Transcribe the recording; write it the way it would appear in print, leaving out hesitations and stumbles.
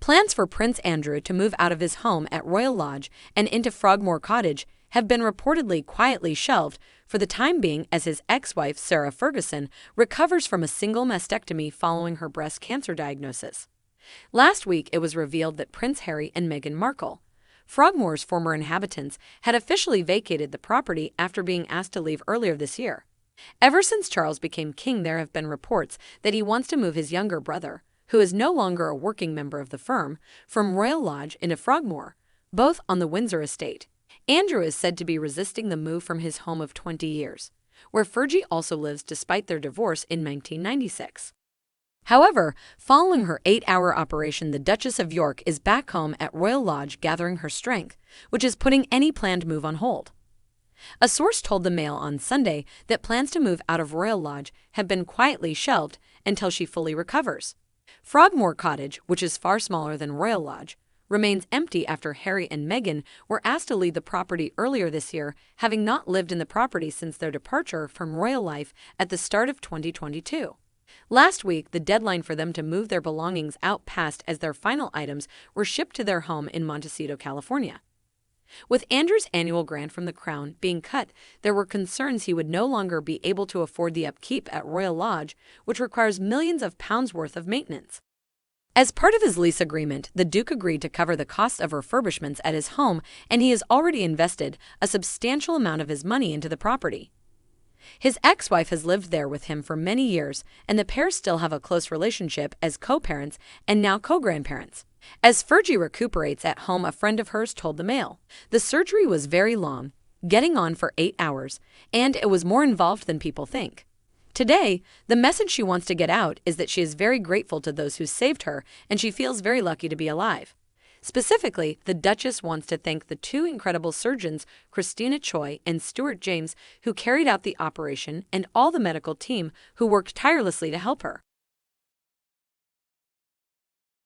Plans for Prince Andrew to move out of his home at Royal Lodge and into Frogmore Cottage have been reportedly quietly shelved for the time being as his ex-wife Sarah Ferguson recovers from a single mastectomy following her breast cancer diagnosis. Last week, it was revealed that Prince Harry and Meghan Markle, Frogmore's former inhabitants, had officially vacated the property after being asked to leave earlier this year. Ever since Charles became king, there have been reports that he wants to move his younger brother, who is no longer a working member of the firm, from Royal Lodge into Frogmore, both on the Windsor Estate. Andrew is said to be resisting the move from his home of 20 years, where Fergie also lives despite their divorce in 1996. However, following her 8-hour operation, the Duchess of York is back home at Royal Lodge gathering her strength, which is putting any planned move on hold. A source told the Mail on Sunday that plans to move out of Royal Lodge have been quietly shelved until she fully recovers. Frogmore Cottage, which is far smaller than Royal Lodge, remains empty after Harry and Meghan were asked to leave the property earlier this year, having not lived in the property since their departure from royal life at the start of 2022. Last week, the deadline for them to move their belongings out passed as their final items were shipped to their home in Montecito, California. With Andrew's annual grant from the Crown being cut, there were concerns he would no longer be able to afford the upkeep at Royal Lodge, which requires millions of pounds worth of maintenance. As part of his lease agreement, the Duke agreed to cover the cost of refurbishments at his home, and he has already invested a substantial amount of his money into the property. His ex-wife has lived there with him for many years, and the pair still have a close relationship as co-parents and now co-grandparents. As Fergie recuperates at home, a friend of hers told the Mail, "The surgery was very long, getting on for 8 hours, and it was more involved than people think. Today, the message she wants to get out is that she is very grateful to those who saved her, and she feels very lucky to be alive." Specifically, the Duchess wants to thank the two incredible surgeons, Christina Choi and Stuart James, who carried out the operation, and all the medical team who worked tirelessly to help her.